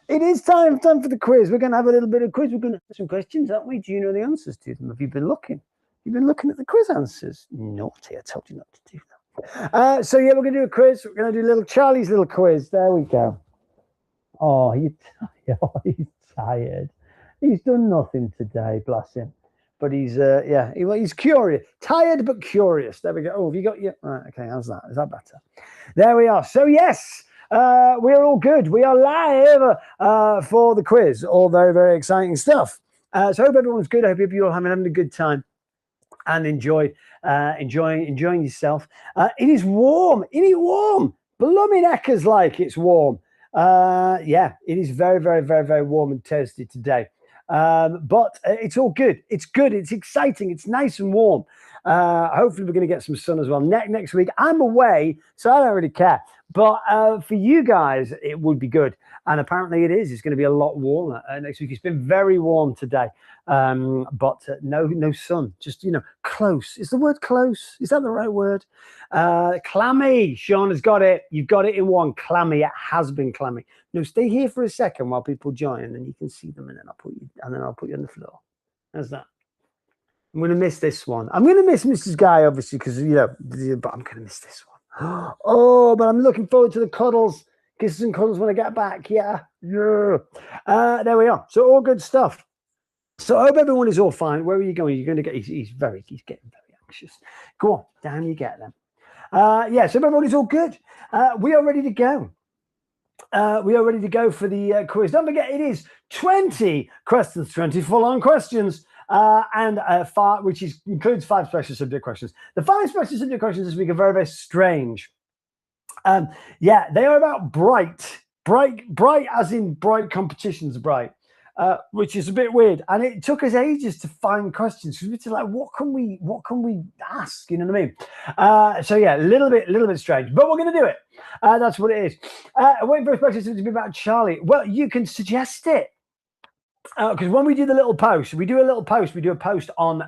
It is time for the quiz. We're going to have a little bit of quiz. We're going to have some questions, aren't we? Do you know the answers to them? Have you been looking? You've been looking at the quiz answers. Naughty! I told you not to do that. So yeah, we're going to do a quiz. We're going to do little Charlie's little quiz. There we go. Oh, he's tired. He's done nothing today, bless him. But he's curious, tired but curious. There we go. Oh, have you got your right? Okay, how's that? Is that better? There we are. So yes, we're all good. We are live for the quiz. All very, very exciting stuff. So I hope everyone's good. I hope you're all having a good time and enjoying yourself. It is warm. It is warm. Blooming heckers like it's warm. Yeah, it is very, very, very, very warm and toasty today. But it's all good. It's good. It's exciting. It's nice and warm. Hopefully we're going to get some sun as well. Next week, I'm away, so I don't really care. But for you guys, it would be good. And apparently it is. It's going to be a lot warmer next week. It's been very warm today. But no sun. Just, close. Is the word close? Is that the right word? Clammy. Sean has got it. You've got it in one. Clammy. It has been clammy. No, stay here for a second while people join, and then you can see them, and then I'll put you on the floor. How's that? I'm going to miss this one. I'm going to miss Mrs. Guy, obviously, because, but I'm going to miss this one. Oh, but I'm looking forward to the cuddles. Kisses and cuddles when I get back. Yeah. There we are. So all good stuff. So I hope everyone is all fine. Where are you going? You're going to get, he's getting very anxious. Go on, down you get them. So everybody's all good. We are ready to go. We are ready to go for the quiz. Don't forget, it is 20 questions, 20 full-on questions, which includes 5 special subject questions. The 5 special subject questions this week are very, very strange. They are about bright as in bright competitions, bright. Which is a bit weird, and it took us ages to find questions because we were like, what can we ask? You know what I mean? A little bit strange, but we're going to do it. That's what it is. Waiting for a question to be about Charlie. Well, you can suggest it because when we do the little post, we do a post on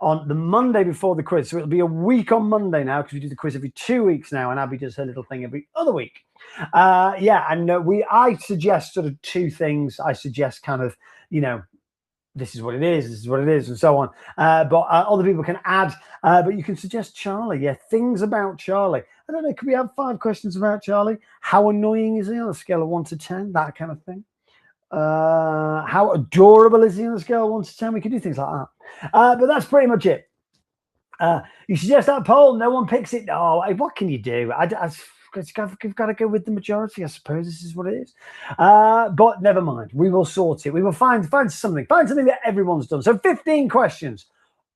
the Monday before the quiz, so it'll be a week on Monday now because we do the quiz every 2 weeks now, and Abby does her little thing every other week. I suggest sort of 2 things. I suggest kind of, this is what it is, and so on. But other people can add, but you can suggest Charlie. Yeah, things about Charlie. I don't know, could we have 5 questions about Charlie? How annoying is he on a scale of 1 to 10? That kind of thing. How adorable is he on a scale of 1 to 10? We could do things like that. But that's pretty much it. You suggest that poll, no one picks it. Oh, what can you do? You've got to go with the majority, I suppose. This is what it is. But never mind. We will sort it. We will find something. Find something that everyone's done. So 15 questions,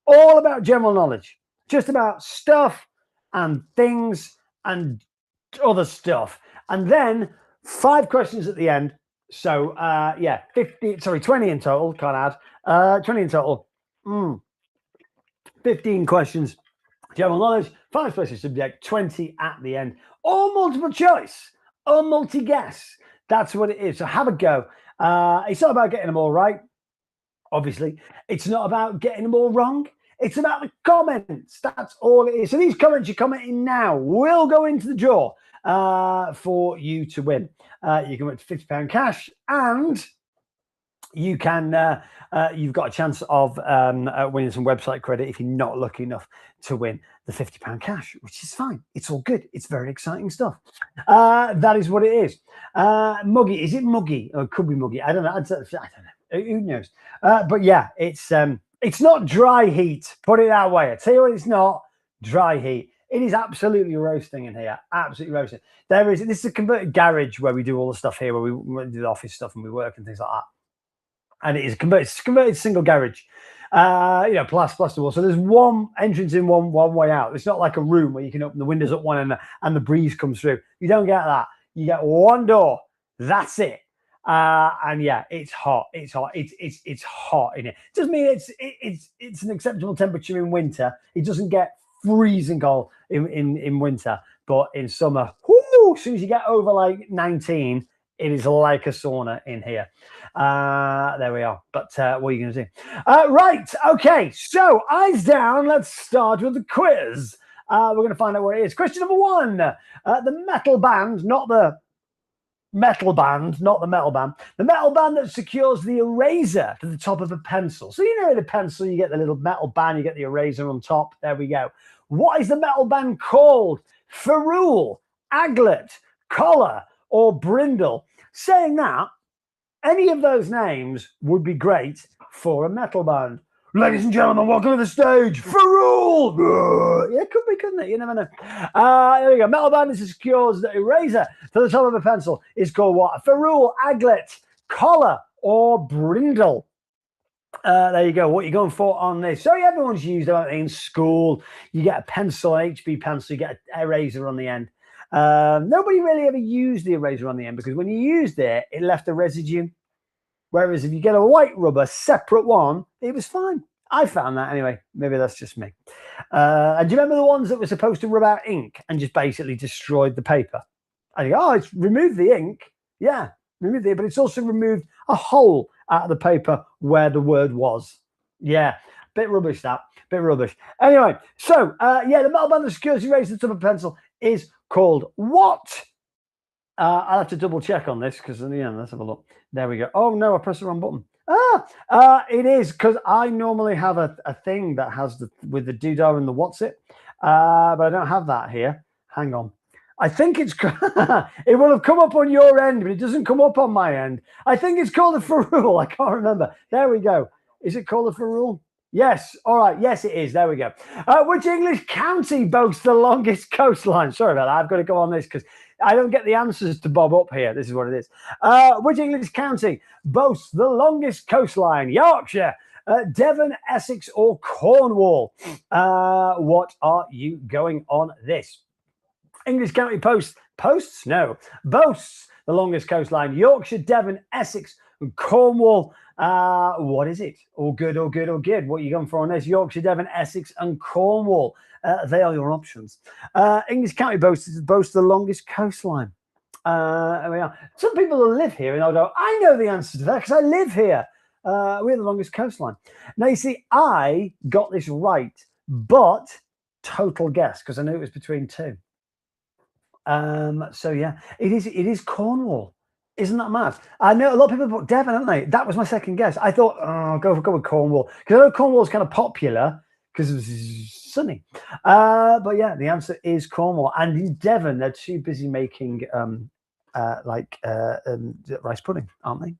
all about general knowledge, just about stuff and things and other stuff. And then 5 questions at the end. So 20 in total. Can't add. 20 in total. 15 questions, general knowledge, 5 special subject, 20 at the end. Or multiple choice, or multi-guess. That's what it is. So have a go. It's not about getting them all right, obviously. It's not about getting them all wrong. It's about the comments. That's all it is. So these comments you're commenting now will go into the draw for you to win. You can win £50 cash, and you can you've got a chance of winning some website credit if you're not lucky enough to win the £50 cash, which is fine. It's all good. It's very exciting stuff. That is what it is. Muggy, is it Muggy? Or it could be Muggy. I don't know. Who knows? But yeah, it's not dry heat. Put it that way. I tell you what, it's not dry heat. It is absolutely roasting in here. Absolutely roasting. This is a converted garage where we do all the stuff here, where we do the office stuff and we work and things like that. And it is converted single garage, plasterboard. So there's one entrance in, one way out. It's not like a room where you can open the windows at one end and the breeze comes through. You don't get that. You get one door. That's it. And yeah, it's hot. It's hot. It's hot in here. It doesn't mean it's an acceptable temperature in winter. It doesn't get freezing cold in winter, but in summer, as soon as you get over like 19. It is like a sauna in here. There we are. But what are you going to do? Right. Okay. So eyes down. Let's start with the quiz. We're going to find out what it is. Question number 1. The metal band, not the metal band, not the metal band. The metal band that secures the eraser to the top of a pencil. So you know, in a pencil, you get the little metal band, you get the eraser on top. There we go. What is the metal band called? Ferrule, aglet, collar, or brindle? Saying that, any of those names would be great for a metal band. Ladies and gentlemen, welcome to the stage, Ferrule. Yeah, it could be, couldn't it? You never know. There we go. Metal band is secures the eraser to the top of a pencil. Is called what? Ferrule, aglet, collar, or brindle. There you go. What are you going for on this? So everyone's used it in school. You get a pencil, an HB pencil, you get an eraser on the end. Nobody really ever used the eraser on the end because when you used it, it left a residue. Whereas if you get a white rubber, separate one, it was fine. I found that anyway. Maybe that's just me. And do you remember the ones that were supposed to rub out ink and just basically destroyed the paper? I think, oh, it's removed the ink. Yeah, removed it, but it's also removed a hole out of the paper where the word was. Yeah, bit rubbish that. Bit rubbish. Anyway, so yeah, the metal band that secures the eraser to the top of a pencil is called what? I'll have to double check on this because in the end, let's have a look. There we go. Oh no, I pressed the wrong button. It is because I normally have a thing that has with the doodah and the what's it, but I don't have that here. Hang on. I think it's it will have come up on your end, but it doesn't come up on my end. I think it's called a ferrule. I can't remember. There we go. Is it called a ferrule? Yes. All right. Yes, it is. There we go. Which English county boasts the longest coastline? Sorry about that. I've got to go on this because I don't get the answers to bob up here. This is what it is. Which English county boasts the longest coastline? Yorkshire, Devon, Essex, or Cornwall? What are you going on this? English county boasts the longest coastline. Yorkshire, Devon, Essex, and Cornwall. What is it? All good, all good, all good. What are you going for on this? Yorkshire, Devon, Essex, and Cornwall. They are your options. English county boasts the longest coastline. There we are. Some people will live here and they'll go, I know the answer to that because I live here. We're the longest coastline. Now, you see, I got this right, but total guess because I knew it was between two. So, yeah, it is Cornwall. Isn't that mad? I know a lot of people put Devon, haven't they? That was my second guess. I thought, oh, go with Cornwall because I know Cornwall's kind of popular because it's sunny. But yeah, the answer is Cornwall. And in Devon, they're too busy making rice pudding, aren't they?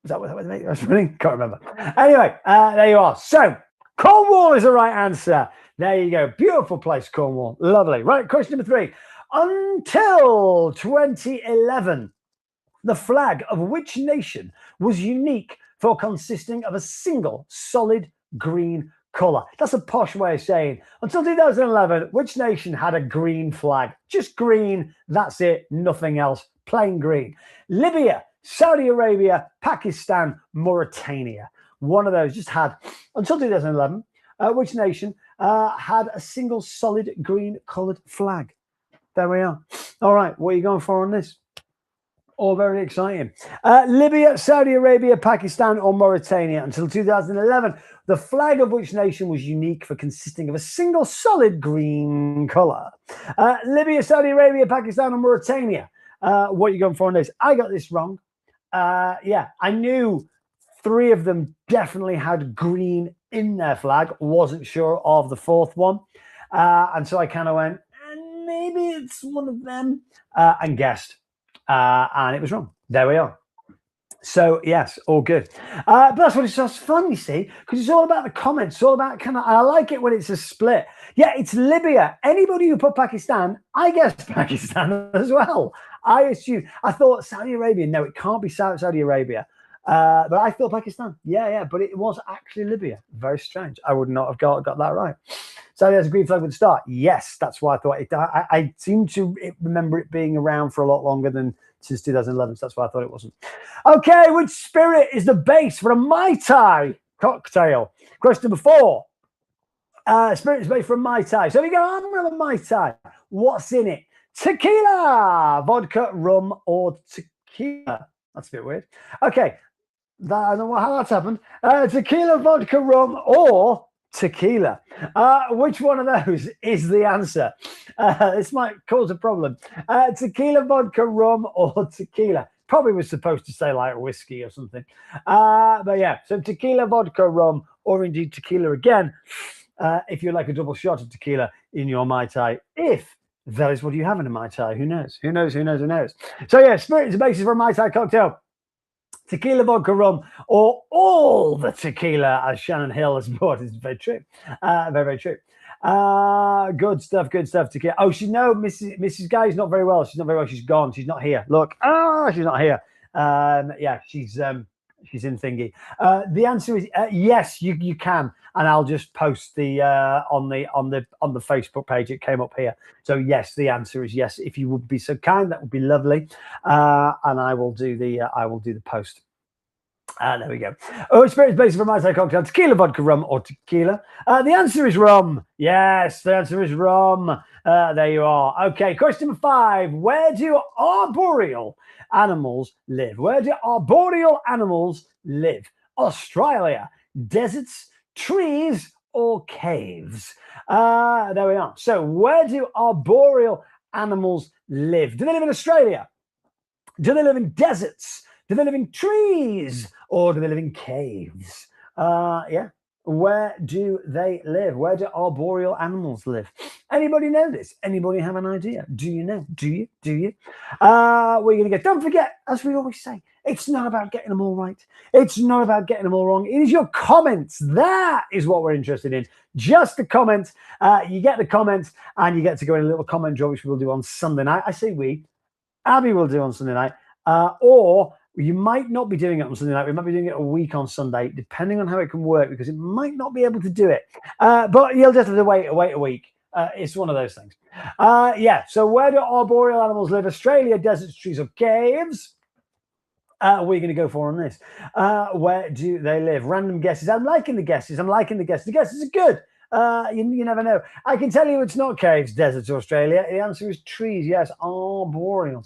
Is that what they make rice pudding? Can't remember. Anyway, there you are. So Cornwall is the right answer. There you go. Beautiful place, Cornwall. Lovely. Right, question number 3. Until 2011, the flag of which nation was unique for consisting of a single solid green colour? That's a posh way of saying until 2011, which nation had a green flag? Just green, that's it, nothing else, plain green. Libya, Saudi Arabia, Pakistan, Mauritania. One of those just had, until 2011, which nation had a single solid green coloured flag? There we are. All right, what are you going for on this? All very exciting. Libya, Saudi Arabia, Pakistan, or Mauritania. Until 2011, the flag of which nation was unique for consisting of a single solid green colour? Libya, Saudi Arabia, Pakistan, or Mauritania. What are you going for on this? I got this wrong. Yeah, I knew 3 of them definitely had green in their flag. Wasn't sure of the 4th one. And so I kind of went, maybe it's one of them, and guessed. And it was wrong. There we are. So yes, all good. But that's what it's just fun, you see, because it's all about the comments. It's all about kind of. I like it when it's a split. Yeah, it's Libya. Anybody who put Pakistan, I guess Pakistan as well. I thought Saudi Arabia. No, it can't be Saudi Arabia. But I thought Pakistan. Yeah. But it was actually Libya. Very strange. I would not have got that right. Saudi has a green flag with the start. Yes, that's why I thought it. I seem to remember it being around for a lot longer than since 2011. So that's why I thought it wasn't. Okay, which spirit is the base for a Mai Tai cocktail? Question number 4. Spirit is made from Mai Tai. So we go, I'm going to have a Mai Tai. What's in it? Tequila, vodka, rum, or tequila. That's a bit weird. Okay, I don't know how that's happened. Tequila, vodka, rum, or tequila. Which one of those is the answer? This might cause a problem. Tequila, vodka, rum, or tequila? Probably was supposed to say like whiskey or something. But yeah, so tequila, vodka, rum, or indeed tequila again. If you like a double shot of tequila in your Mai Tai, if that is what you have in a Mai Tai, who knows? Who knows? Who knows? Who knows? So yeah, spirit is the basis for a Mai Tai cocktail. Tequila, vodka, rum, or all the tequila, as Shannon Hill has brought. It's very true. Very, very true. Good stuff, good stuff. Tequila. Oh, Mrs. Guy is not very well. She's not very well. She's gone. She's not here. Look. She's not here. Yeah, she's in thingy. The answer is yes, you can, and I'll just post the on the Facebook page. It came up here. So yes, the answer is yes. If you would be so kind, that would be lovely. And I will do the post. There we go. Oh, spirit is based from Mai Tai cocktail: tequila, vodka, rum, or tequila. The answer is rum. Yes, the answer is rum. There you are. Okay, question number 5. Where do arboreal animals live? Where do arboreal animals live? Australia, deserts, trees, or caves? There we are. So where do arboreal animals live? Do they live in Australia? Do they live in deserts? Do they live in trees? Or do they live in caves? Yeah. Where do they live? Where do arboreal animals live? Anybody know this? Anybody have an idea? Do you know? Do you? Do you? We're going to get. Don't forget, as we always say, it's not about getting them all right. It's not about getting them all wrong. It is your comments. That is what we're interested in. Just the comments. You get the comments, and you get to go in a little comment draw, which we'll do on Sunday night. I say we. Abby will do on Sunday night. Or you might not be doing it on Sunday night. We might be doing it a week on Sunday, depending on how it can work, because it might not be able to do it. But you'll just have to wait a week. It's one of those things. Yeah, so where do arboreal animals live? Australia, deserts, trees, or caves? We're going to go for on this. Where do they live? Random guesses. I'm liking the guesses. The guesses are good. You never know. I can tell you it's not caves, deserts, Australia. The answer is trees. Yes, arboreal.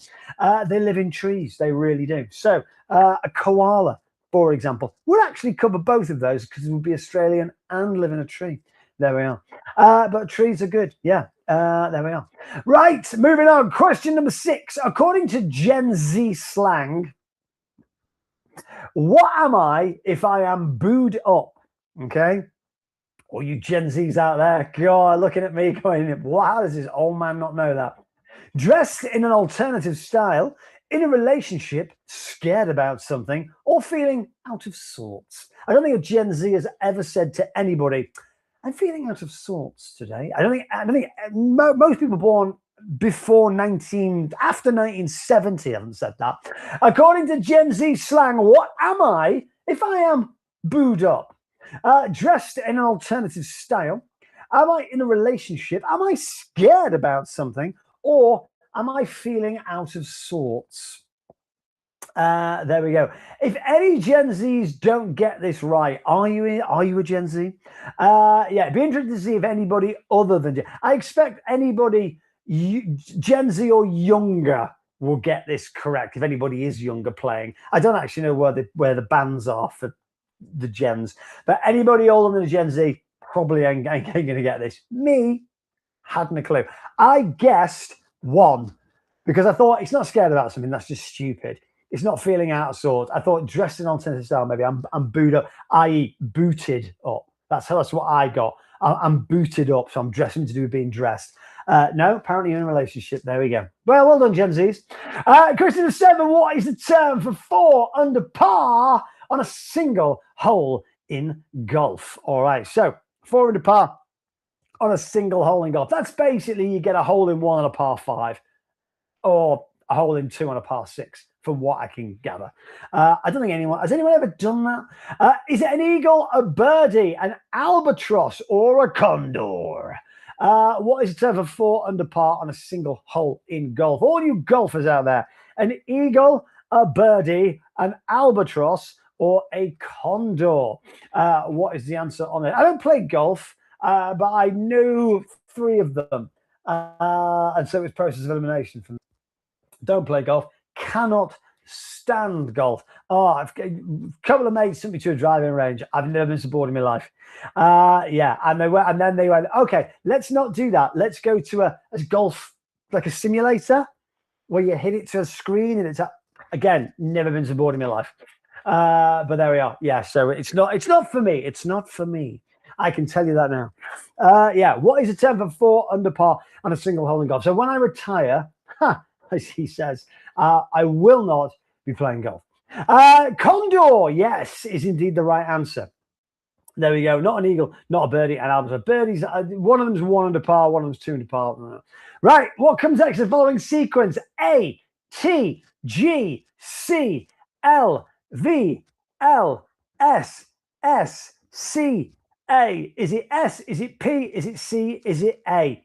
They live in trees. They really do. So a koala, for example, would actually cover both of those because it would be Australian and live in a tree. There we are. But trees are good. Yeah. There we are. Right. Moving on. Question number 6. According to Gen Z slang, what am I if I am booed up? Okay. Or you Gen Zs out there, God, looking at me going, wow, does this old man not know that? Dressed in an alternative style, in a relationship, scared about something, or feeling out of sorts. I don't think a Gen Z has ever said to anybody, I'm feeling out of sorts today. I don't think most people born after 1970 haven't said that. According to Gen Z slang, what am I if I am booed up? Dressed in an alternative style? Am I in a relationship? Am I scared about something? Or am I feeling out of sorts? There we go. If any Gen Zs don't get this right, are you a Gen Z? Yeah, it'd be interesting to see if anybody other than I expect anybody Gen Z or younger will get this correct. If anybody is younger playing, I don't actually know where the bands are for the gens, but anybody older than a Gen Z probably ain't going to get this. Me, hadn't a clue. I guessed 1 because I thought it's not scared about something. That's just stupid. It's not feeling out of sorts. I thought dressed in alternative style. Maybe I'm booed up, i.e. booted up. That's what I got. I'm booted up, so I'm dressing to do with being dressed. No, apparently you're in a relationship. There we go. Well done, Gen Zs. Question 7. What is the term for 4 under par on a single hole in golf? All right, so 4 under par on a single hole in golf. That's basically you get a hole in 1 on a par 5 or a hole in 2 on a par 6, from what I can gather. I don't think has anyone ever done that? Is it an eagle, a birdie, an albatross, or a condor? What is the term for 4 under par on a single hole in golf? All you golfers out there, an eagle, a birdie, an albatross, or a condor? What is the answer on it? I don't play golf, but I knew 3 of them. And so it's process of elimination from. Don't play golf. Cannot stand golf. Oh, a couple of mates took me to a driving range. I've never been so bored in my life. Yeah, and then they went, okay, let's not do that. Let's go to a golf, like a simulator, where you hit it to a screen, and again, never been so bored in my life. But there we are. Yeah, so it's not for me. It's not for me. I can tell you that now. Yeah, what is a 10 for 4 under par on a single hole in golf? So when I retire, as he says, I will not be playing golf. Condor, yes, is indeed the right answer. There we go. Not an eagle, not a birdie, and albatross. Birdies, one of them's 1 under par, one of them's 2 under par. Right, what comes next in the following sequence? A, T, G, C, L, V, L, S, S, C, A. Is it S? Is it P? Is it C? Is it A?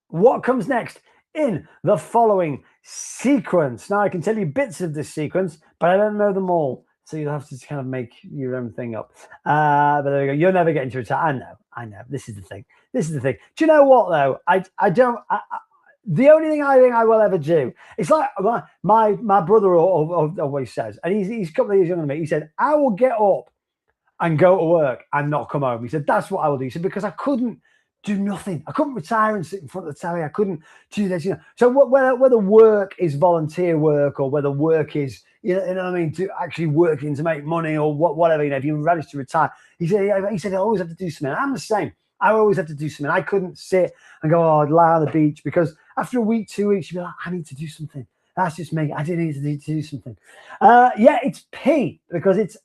What comes next in the following sequence? Now, I can tell you bits of this sequence, but I don't know them all. So you'll have to kind of make your own thing up. But there we go. You're never getting to retire. I know. This is the thing. Do you know what, though? The only thing I think I will ever do, it's like my brother always says, and he's a couple of years younger than me. He said, I will get up and go to work and not come home. He said, that's what I will do. He said, because I couldn't do nothing. I couldn't retire and sit in front of the telly. I couldn't do this, So whether work is volunteer work or whether work is, you know what I mean, to actually working to make money or whatever, if you manage to retire, he said, I always have to do something. I'm the same. I always have to do something. I couldn't sit and go, I'd lie on the beach, because after a week, 2 weeks, you'd be like, I need to do something. That's just me. I didn't need to do something. Yeah, it's P, because it's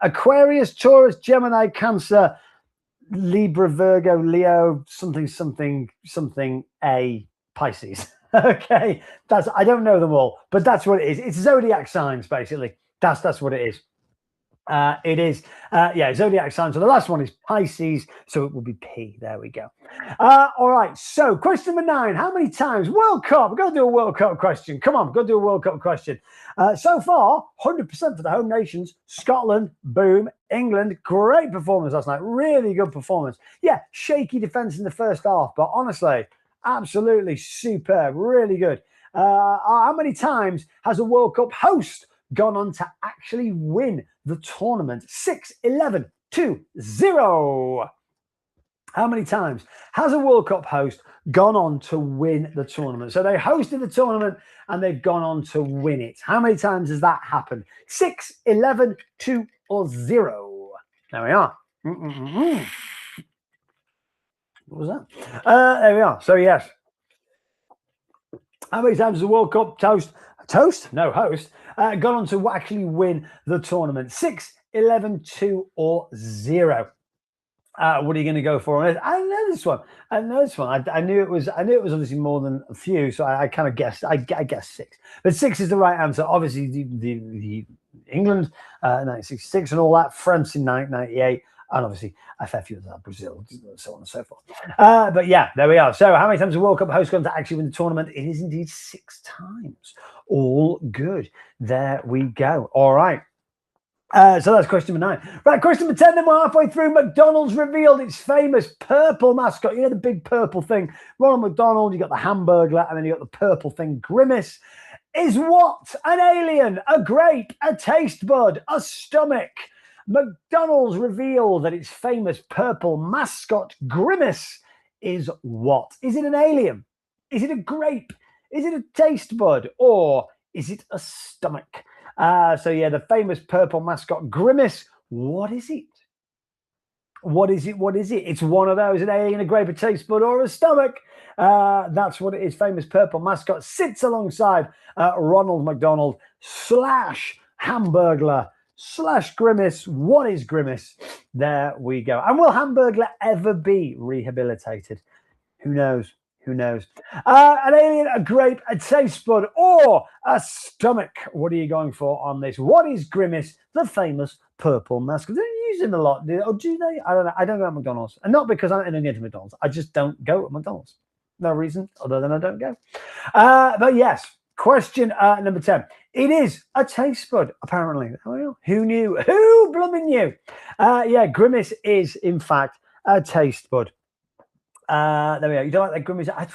Aquarius, Taurus, Gemini, Cancer, Libra, Virgo, Leo, something, A, Pisces. Okay, I don't know them all, but that's what it is. It's zodiac signs, basically. That's what it is. It is, zodiac signs. So the last one is Pisces, so it will be P. There we go. All right, so question number 9. How many times World Cup? We've got to do a World Cup question. Come on, we've got to do a World Cup question. So far, 100% for the home nations. Scotland, boom. England, great performance last night. Really good performance. Yeah, shaky defense in the first half, but honestly, absolutely superb. Really good. How many times has a World Cup host gone on to actually win the tournament? 6, 11, 2, 0. How many times has a World Cup host gone on to win the tournament? So they hosted the tournament and they've gone on to win it. How many times has that happened? 6, 11, 2, or 0. There we are. What was that? There we are. So yes. How many times has the World Cup host gone on to actually win the tournament? 6, 11, 2, or 0. What are you going to go for on it? I know this one. I knew it was obviously more than a few, so I kind of guessed. I guessed 6, but 6 is the right answer. Obviously, the England 1966 and all that, France in 1998, and obviously a fair few of that, Brazil, so on and so forth. But yeah, there we are. So how many times has the World Cup host gone to actually win the tournament? It is indeed 6 times. All good. There we go. All right. So that's question number 9. Right, question number 10, then we're halfway through. McDonald's revealed its famous purple mascot. You know, the big purple thing. Ronald McDonald, you got the Hamburglar, and then you got the purple thing, Grimace. Is what? An alien, a grape, a taste bud, a stomach. McDonald's revealed that its famous purple mascot, Grimace, is what? Is it an alien? Is it a grape? Is it a taste bud? Or is it a stomach? So yeah, the famous purple mascot, Grimace. What is it? What is it? It's one of those, an alien, a grape, a taste bud, or a stomach. That's what it is. Famous purple mascot sits alongside Ronald McDonald / Hamburglar / Grimace. What is Grimace? There we go. And will Hamburglar ever be rehabilitated? Who knows? An alien, a grape, a taste bud, or a stomach? What are you going for on this? What is Grimace, the famous purple mascot? They use him a lot. Or do they? I don't know. I don't go to McDonald's. And not because I'm into McDonald's. I just don't go to McDonald's. No reason other than I don't go. But yes, question number 10. It is a taste bud, apparently. Who knew? Who blooming knew? Yeah, Grimace is, in fact, a taste bud. There we go. You don't like that Grimace? I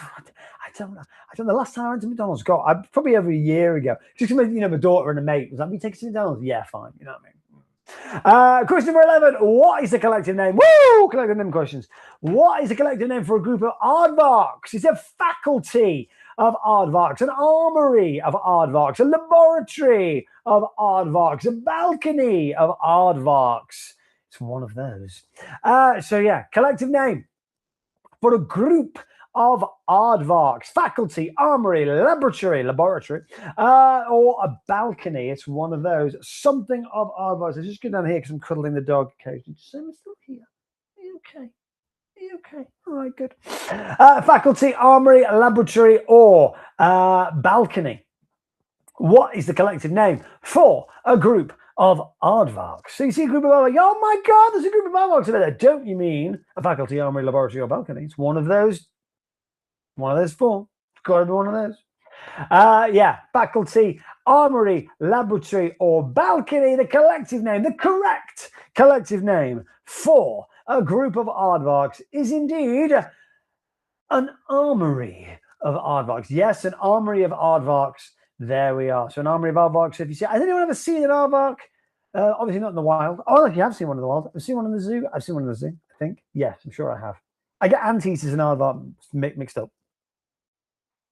don't know. The last time I went to McDonald's, probably over a year ago. Just my daughter and a mate was like, "We take us to McDonald's." Yeah, fine. You know what I mean? Question number 11. What is the collective name? Woo! Collective name questions. What is the collective name for a group of aardvarks? It's a faculty of aardvarks, an armory of aardvarks, a laboratory of aardvarks, a balcony of aardvarks. It's one of those. So yeah, collective name for a group of aardvarks, faculty, armory, laboratory, or a balcony. It's one of those. Something of aardvarks. I just go down here because I'm cuddling the dog occasionally. Just say, I'm still here. Are you okay? Are you okay? All right, good. Faculty, armory, laboratory, or balcony. What is the collective name for a group of aardvarks? So you see a group of aardvarks. Oh my God, there's a group of aardvarks over there. Don't you mean a faculty, armory, laboratory, or balcony? It's one of those. One of those four. It's got to be one of those. Yeah, faculty, armory, laboratory, or balcony. The collective name, the correct collective name for a group of aardvarks is indeed an armory of aardvarks. Yes, an armory of aardvarks. There we are. So an armory of aardvarks. If you see, has anyone ever seen an aardvark? Obviously not in the wild. Oh, look, you have seen one in the wild. I've seen one in the zoo. I've seen one in the zoo, I think. Yes, I'm sure I have. I get anteaters and aardvark mixed up.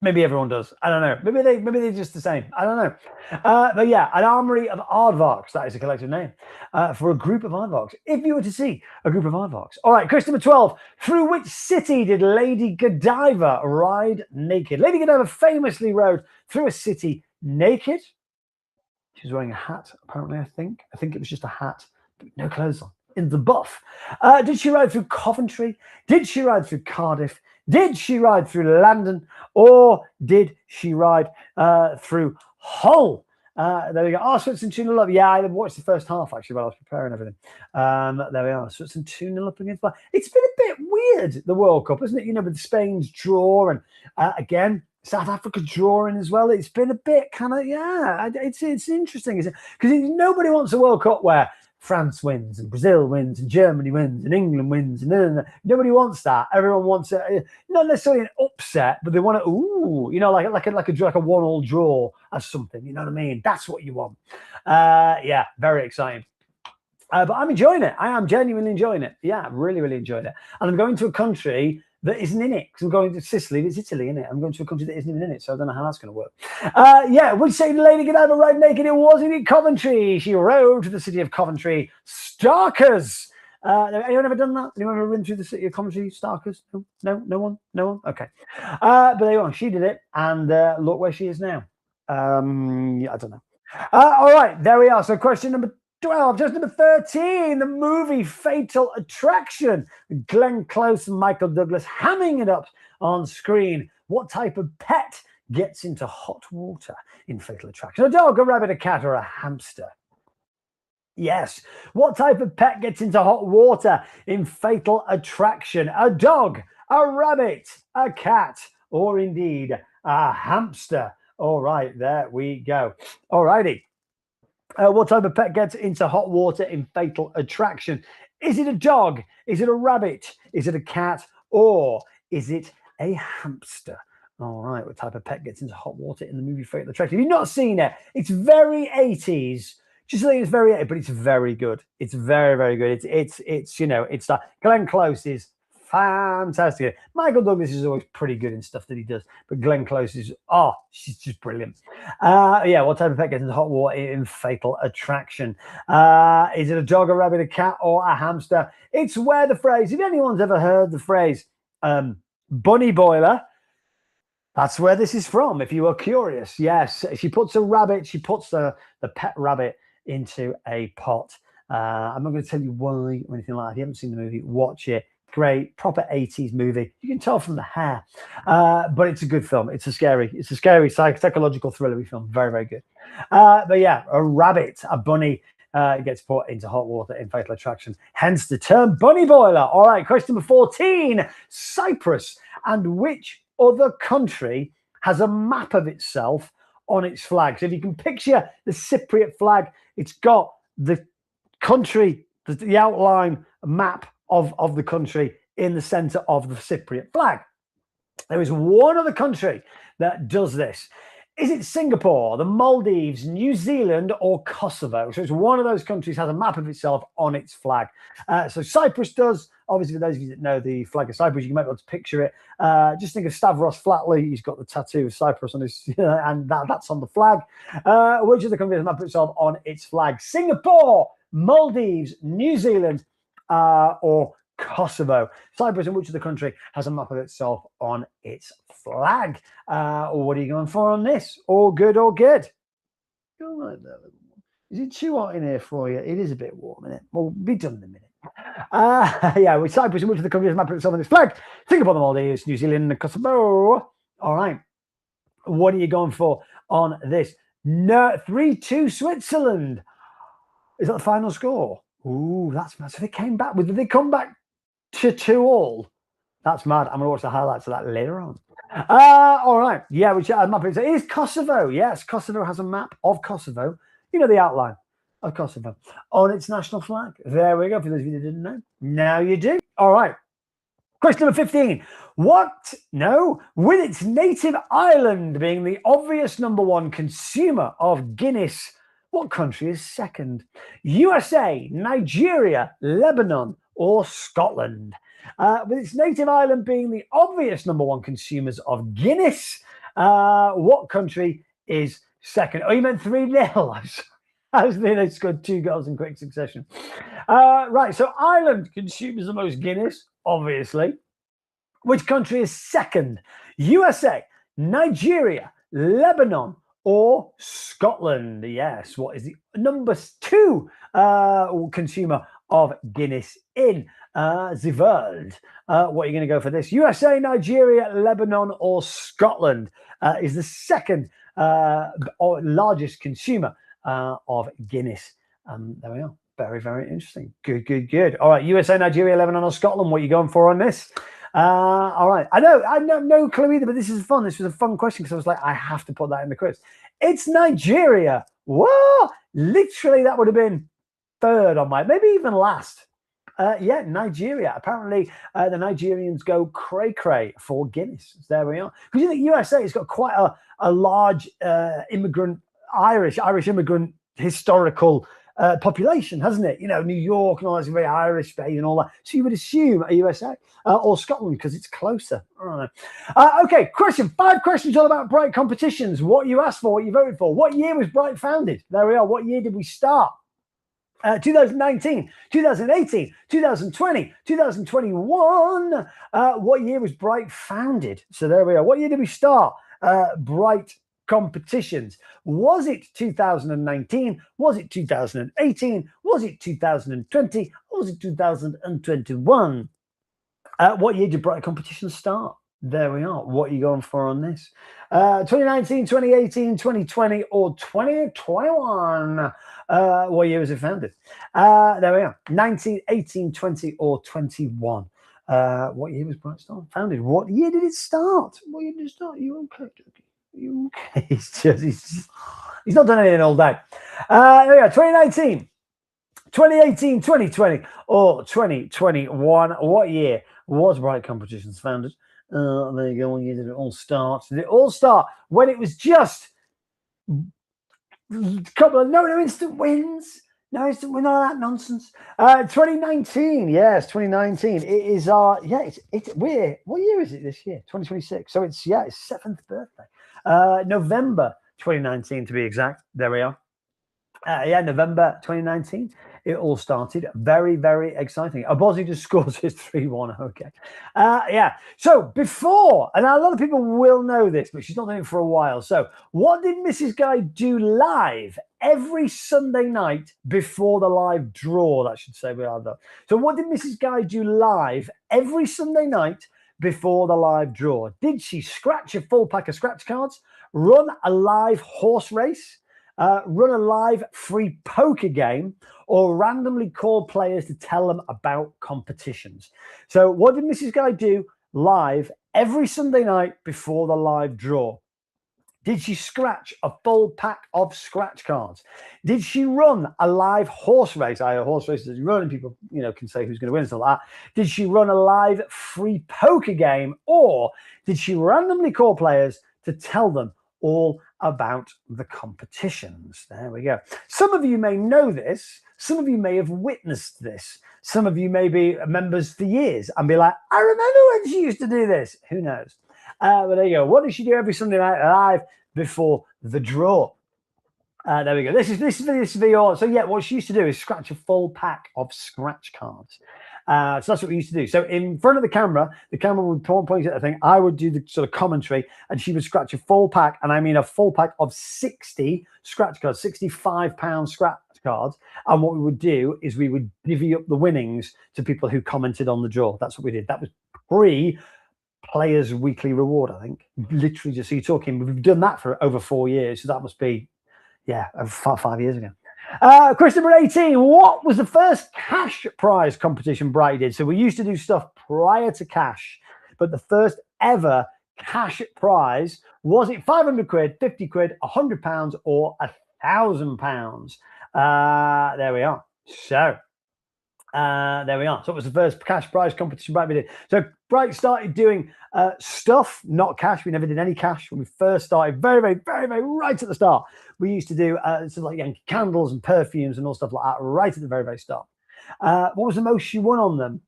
Maybe everyone does. I don't know. Maybe they're just the same. I don't know. But yeah, an armory of aardvarks. That is a collective name for a group of aardvarks. If you were to see a group of aardvarks. All right, question number 12. Through which city did Lady Godiva ride naked? Lady Godiva famously rode through a city naked. She was wearing a hat, apparently, I think. I think it was just a hat, but no clothes on. In the buff. Did she ride through Coventry? Did she ride through Cardiff? Did she ride through London, or did she ride through Hull? There we go. Oh, Switzerland 2-0 up. Yeah, I watched the first half actually while I was preparing everything. There we are. Switzerland 2-0 up against. It's been a bit weird, the World Cup, isn't it? You know, with Spain's draw and again South Africa drawing as well. It's been a bit kind of It's interesting, isn't it? Because nobody wants a World Cup where France wins and Brazil wins and Germany wins and England wins and nobody wants that. Everyone wants it, not necessarily an upset, but they want it. Ooh, you know, like a 1-1 draw or something. You know what I mean? That's what you want. Yeah, very exciting. But I'm enjoying it. I am genuinely enjoying it. Yeah, really, really enjoying it. And I'm going to a country that isn't in it. Because I'm going to Sicily. It's Italy, isn't it? I'm going to a country that isn't even in it. So I don't know how that's going to work. Yeah, we say the Lady Godiva ride naked. It was in Coventry. She rode to the city of Coventry. Starkers. Anyone ever done that? Anyone ever ridden through the city of Coventry? Starkers? No one? Okay. But there you are. She did it. And look where she is now. Yeah, I don't know. All right. There we are. So question number 12, just number 13, the movie Fatal Attraction. Glenn Close and Michael Douglas hamming it up on screen. What type of pet gets into hot water in Fatal Attraction? A dog, a rabbit, a cat, or a hamster? Yes. What type of pet gets into hot water in Fatal Attraction? A dog, a rabbit, a cat, or indeed a hamster? All right, there we go. All righty. What type of pet gets into hot water in Fatal Attraction? Is it a dog? Is it a rabbit? Is it a cat? Or is it a hamster? All right, what type of pet gets into hot water in the movie Fatal Attraction? If you've not seen it, it's very 80s. Just saying it's very 80s, but it's very good. It's very, very good. It's you know, it's Glenn Close is fantastic. Michael Douglas is always pretty good in stuff that he does, but Glenn Close is, she's just brilliant. Yeah, what type of pet gets into hot water in Fatal Attraction? Is it a dog, a rabbit, a cat, or a hamster? It's where the phrase, if anyone's ever heard the phrase bunny boiler, that's where this is from, if you are curious. Yes, she puts the pet rabbit into a pot. I'm not going to tell you why or anything like that. If you haven't seen the movie, watch it. Great, proper 80s movie. You can tell from the hair, but it's a good film. It's a scary psychological thriller film. Very, very good. But yeah, a rabbit, a bunny gets put into hot water in Fatal Attraction. Hence the term bunny boiler. All right, question number 14. Cyprus. And which other country has a map of itself on its flag? So if you can picture the Cypriot flag, it's got the country, the outline map of the country in the center of the Cypriot flag. There is one other country that does this. Is it Singapore, the Maldives, New Zealand, or Kosovo? So it's one of those countries has a map of itself on its flag. So Cyprus does. Obviously, for those of you that know the flag of Cyprus, you might be able to picture it. Just think of Stavros Flatley. He's got the tattoo of Cyprus on his, and that's on the flag. Which of the countries has a map of itself on its flag? Singapore, Maldives, New Zealand, or Kosovo. Cyprus, in which of the country has a map of itself on its flag? What are you going for on this? All good, all good. Is it too hot in here for you? It is a bit warm, isn't it? We'll be done in a minute. Yeah, with Cyprus, in which of the countries has a map of itself on its flag? Singapore, the Maldives, New Zealand, and Kosovo. All right. What are you going for on this? No, 3-2 Switzerland. Is that the final score? Ooh, that's mad. So they came back. Did they come back to 2-2? That's mad. I'm going to watch the highlights of that later on. All right. Yeah, which map it is Kosovo. Yes, Kosovo has a map of Kosovo. You know the outline of Kosovo on its national flag. There we go. For those of you that didn't know, now you do. All right. Question number 15. What? No, with its native island being the obvious #1 consumer of Guinness, what country is second? USA, Nigeria, Lebanon, or Scotland? With its native island being the obvious #1 consumers of Guinness, what country is second? Oh, you meant 3-0. I was thinking they scored 2 goals in quick succession. Right, so Ireland consumes the most Guinness, obviously. Which country is second? USA, Nigeria, Lebanon, or Scotland? Yes. What is the #2 consumer of Guinness in the world? What are you going to go for this? USA, Nigeria, Lebanon, or Scotland is the second largest consumer of Guinness. There we are. Very, very interesting. Good, good, good. All right. USA, Nigeria, Lebanon, or Scotland. What are you going for on this? All right. I know no clue either, but this is fun. This was a fun question because I was like, I have to put that in the quiz. It's Nigeria. Whoa! Literally, that would have been third on my, maybe even last. Yeah, Nigeria. Apparently, the Nigerians go cray-cray for Guinness. There we are. Because you think USA has got quite a large Irish immigrant historical population, hasn't it? You know, New York and all that's very Irish based and all that. So you would assume a USA or Scotland because it's closer. I don't know. Okay, question. 5 questions all about Bright competitions. What you asked for, what you voted for. What year was Bright founded? There we are. What year did we start? 2019, 2018, 2020, 2021. What year was Bright founded? So there we are. What year did we start Bright competitions? Was it 2019? Was it 2018? Was it 2020? Or was it 2021? What year did Bright competitions start? There we are. What are you going for on this? 2019, 2018, 2020, or 2021? What year was it founded? There we are. 19, 18, 20, or 21. What year was Bright founded? What year did it start? What year did it start? You okay? You okay? He's not done anything all day. There we are. 2019, 2018, 2020, or 2021. What year was Bright competitions founded? There you go. What year did it all start? Did it all start when it was just a couple of no instant wins? No instant win, all that nonsense. 2019, yes, 2019. It is what year is it this year? 2026. So it's 7th birthday. November 2019 to be exact. There we are. November 2019. It all started. Very, very exciting. Abosi just scores his 3-1. Okay. So before, and a lot of people will know this, but she's not doing it for a while. So what did Mrs. Guy do live every Sunday night before the live draw? That should say we are done. So what did Mrs. Guy do live every Sunday night before the live draw? Did she scratch a full pack of scratch cards, run a live horse race, run a live free poker game, or randomly call players to tell them about competitions? So what did Mrs. Guy do live every Sunday night before the live draw? Did she scratch a full pack of scratch cards? Did she run a live horse race? A horse race is running, people, you know, can say who's going to win and stuff like that. Did she run a live free poker game, or did she randomly call players to tell them all about the competitions? There we go. Some of you may know this. Some of you may have witnessed this. Some of you may be members for years and be like, I remember when she used to do this. Who knows? But there you go. What does she do every Sunday night live before the draw? There we go. This is for your. So yeah, what she used to do is scratch a full pack of scratch cards. So that's what we used to do. So in front of the camera would point at the thing. I would do the sort of commentary, and she would scratch a full pack, and I mean a full pack of 60 scratch cards, £65 scratch cards. And what we would do is we would divvy up the winnings to people who commented on the draw. That's what we did. That was Players Weekly Reward, I think. Literally, just so you're talking, we've done that for over 4 years, so that must be, yeah, 5 years ago. Question number 18. What was the first cash prize competition Brighty did? So we used to do stuff prior to cash, but the first ever cash prize, was it 500 quid, 50 quid, £100, or £1,000? There we are. So there we are. So it was the first cash prize competition Bright did. So Bright started doing stuff, not cash. We never did any cash when we first started. Very right at the start. We used to do sort of like Yankee candles and perfumes and all stuff like that right at the very start. What was the most she won on them?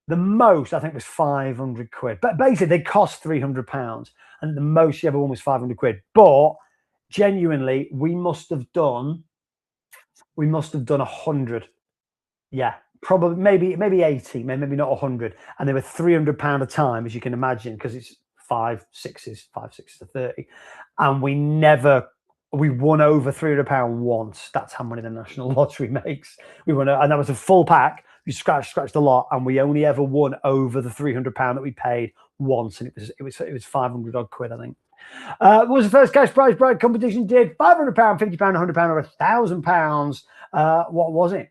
The most, I think, was 500 quid. But basically, they cost £300, and the most she ever won was 500 quid. But genuinely, we must have done 100. Yeah, probably maybe 80, maybe not 100. And they were £300 a time, as you can imagine, because it's 5 6s are 30. And we won over £300 once. That's how money the National Lottery makes. We won, and that was a full pack. We scratched a lot, and we only ever won over the £300 that we paid once, and it was 500 odd quid, I think. What was the first cash prize Bright competition did? £500, £50, £100, or £1,000? What was it?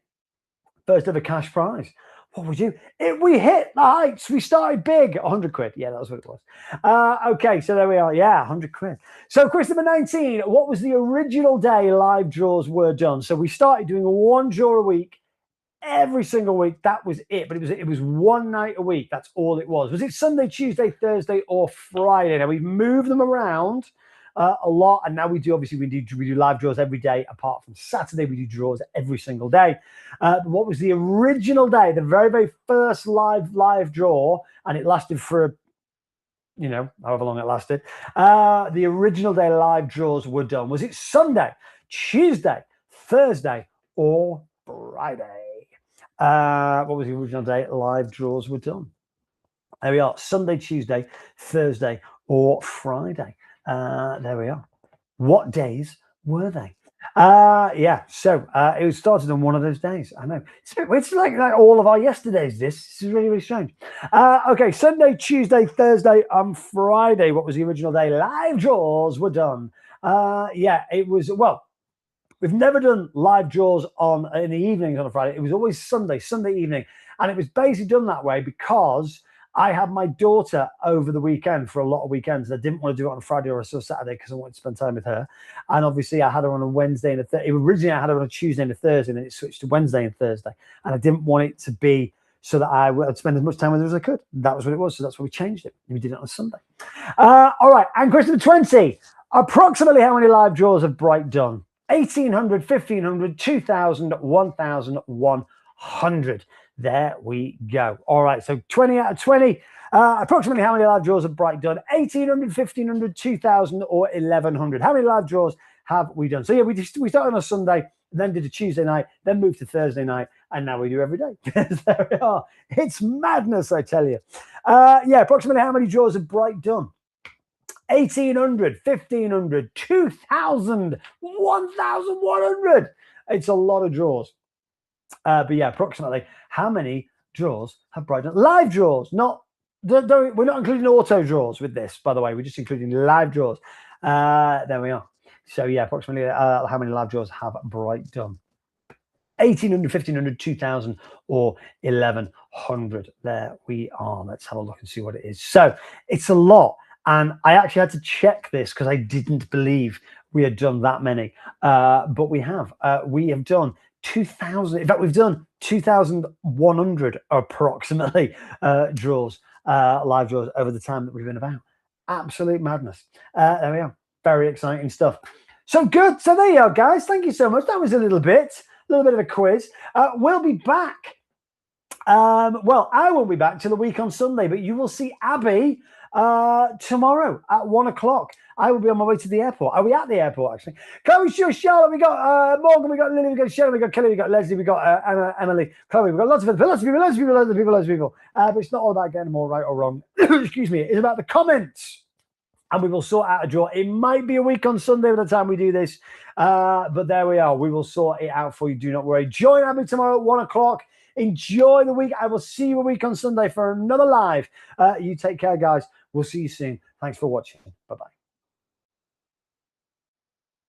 First ever cash prize. What would you? We hit the heights. We started big. 100 quid. Yeah, that was what it was. Okay, so there we are. Yeah, 100 quid. So question number 19. What was the original day live draws were done? So we started doing one draw a week, every single week. That was it. But it was one night a week. That's all it was. Was it Sunday, Tuesday, Thursday, or Friday? Now we've moved them around a lot, and now we do live draws every day apart from Saturday. We do draws every single day. What was the original day, the very first live draw, and it lasted for, you know, however long it lasted. The original day live draws were done. Was it Sunday, Tuesday, Thursday, or Friday? What was the original day live draws were done? There we are. Sunday, Tuesday, Thursday, or Friday. There we are. What days were they? Yeah, so it started on one of those days. I know. It's like all of our yesterdays. This is really strange. Okay, Sunday, Tuesday, Thursday, and Friday. What was the original day live draws were done? Yeah, it was, well, we've never done live draws in the evenings on a Friday. It was always Sunday evening. And it was basically done that way because I had my daughter over the weekend for a lot of weekends. I didn't want to do it on a Friday or a Saturday because I wanted to spend time with her. And obviously I had her on a Wednesday and a Thursday. Originally I had her on a Tuesday and a Thursday, and then it switched to Wednesday and Thursday. And I didn't want it to be so that I would spend as much time with her as I could. That was what it was. So that's why we changed it. We did it on a Sunday. All right. And question number 20. Approximately how many live draws have Bright done? 1,800, 1,500, 2,000, 1,000, 100. There we go. All right, so 20 out of 20. Approximately how many live draws have Bright done? 1,800, 1,500, 2,000, or 1,100. How many live draws have we done? So yeah, we started on a Sunday, then did a Tuesday night, then moved to Thursday night, and now we do every day. There we are. It's madness, I tell you. Yeah, approximately how many draws have Bright done? 1,800, 1,500, 2,000, 1,100. It's a lot of draws. But yeah, approximately how many draws have Bright done? Live draws, we're not including auto draws with this, by the way. We're just including live draws. There we are. So yeah, approximately how many live draws have Bright done? 1,800, 1,500, 2,000, or 1,100. There we are. Let's have a look and see what it is. So it's a lot. And I actually had to check this because I didn't believe we had done that many. But we have. We have done 2,000. In fact, we've done 2,100 approximately draws, live draws over the time that we've been about. Absolute madness. There we are. Very exciting stuff. So good. So there you are, guys. Thank you so much. That was a little bit of a quiz. We'll be back. Well, I won't be back till the week on Sunday, but you will see Abby tomorrow at 1 o'clock. I will be on my way to the airport. Are we at the airport, actually? Chloe, sure, Charlotte, we got Morgan, we got Lily, we got Sharon, we got Kelly, we got Leslie, we got Emma, Emily, Chloe, we've got lots of people. But it's not all about getting them all right or wrong. Excuse me. It's about the comments. And we will sort out a draw. It might be a week on Sunday by the time we do this. But there we are. We will sort it out for you. Do not worry. Join Abby tomorrow at 1 o'clock. Enjoy the week. I will see you a week on Sunday for another live. You take care, guys. We'll see you soon. Thanks for watching. Bye-bye.